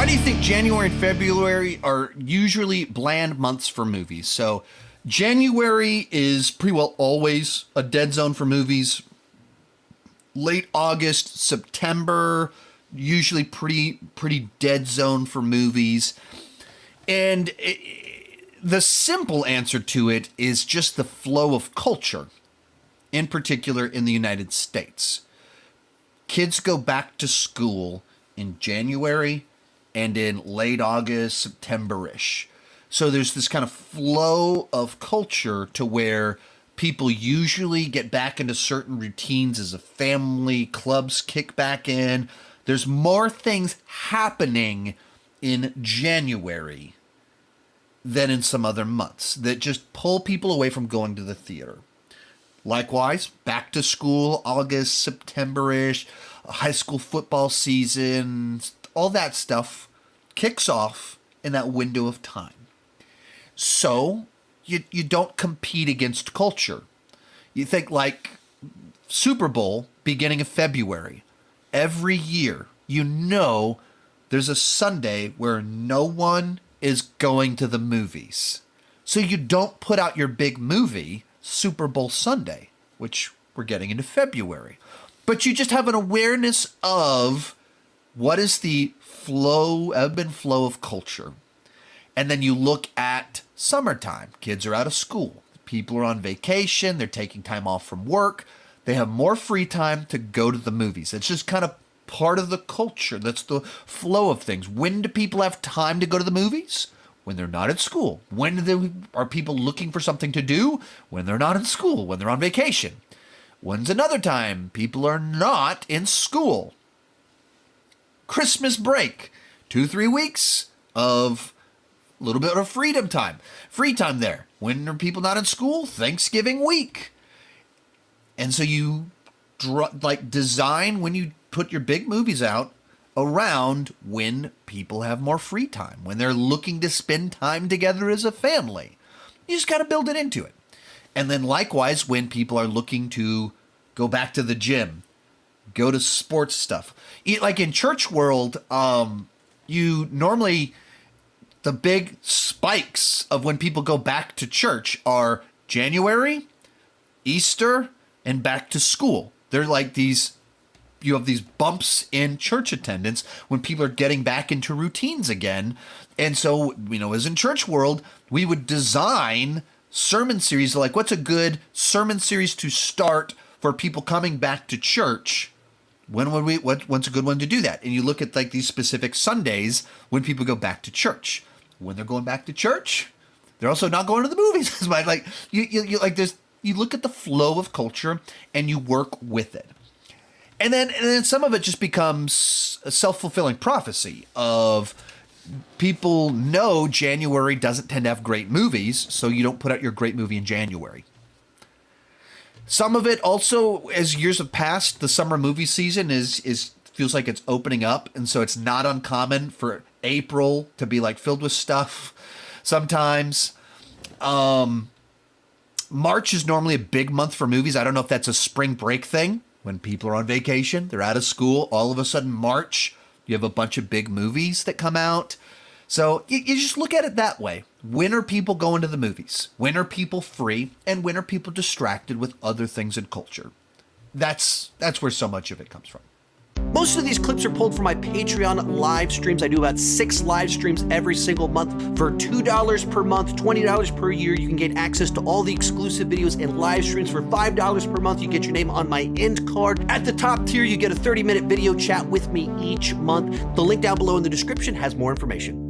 do you think January and February are usually bland months for movies? So January is pretty well always a dead zone for movies. Late August, September, usually pretty dead zone for movies. And the simple answer to it is just the flow of culture, in particular in the United States. Kids go back to school in January and in late August, September-ish. So there's this kind of flow of culture to where people usually get back into certain routines as a family, clubs kick back in. There's more things happening in January than in some other months that just pull people away from going to the theater. Likewise, back to school, August, September-ish, high school football season, all that stuff kicks off in that window of time. So you don't compete against culture. You think like Super Bowl beginning of February. Every year, there's a Sunday where no one is going to the movies. So you don't put out your big movie Super Bowl Sunday, which we're getting into February. But you just have an awareness of what is the ebb and flow of culture. And then you look at summertime. Kids are out of school. People are on vacation. They're taking time off from work. They have more free time to go to the movies. It's just kind of part of the culture. That's the flow of things. When do people have time to go to the movies? When they're not at school. When are people looking for something to do? When they're not in school, when they're on vacation. When's another time people are not in school? Christmas break. 2-3 weeks of a little bit of freedom time. Free time there. When are people not in school? Thanksgiving week. And so you design when you put your big movies out around when people have more free time, when they're looking to spend time together as a family. You just got to build it into it. And then likewise, when people are looking to go back to the gym, go to sports stuff. Like in church world, you normally, the big spikes of when people go back to church are January, Easter, and back to school. They're like you have these bumps in church attendance when people are getting back into routines again. And so, as in church world, we would design sermon series like what's a good sermon series to start for people coming back to church. What's a good one to do that? And you look at like these specific Sundays when people go back to church. When they're going back to church, they're also not going to the movies. Like you look at the flow of culture and you work with it. And then some of it just becomes a self-fulfilling prophecy of people know January doesn't tend to have great movies, so you don't put out your great movie in January. Some of it also, as years have passed, the summer movie season feels like it's opening up, and so it's not uncommon for April to be like filled with stuff. Sometimes March is normally a big month for movies. I don't know if that's a spring break thing. When people are on vacation, they're out of school, all of a sudden March, you have a bunch of big movies that come out. So you just look at it that way. When are people going to the movies? When are people free? And when are people distracted with other things in culture? That's where so much of it comes from. Most of these clips are pulled from my Patreon live streams. I do about 6 live streams every single month. For $2 per month, $20 per year, you can get access to all the exclusive videos and live streams. For $5 per month, you get your name on my end card. At the top tier, you get a 30-minute video chat with me each month. The link down below in the description has more information.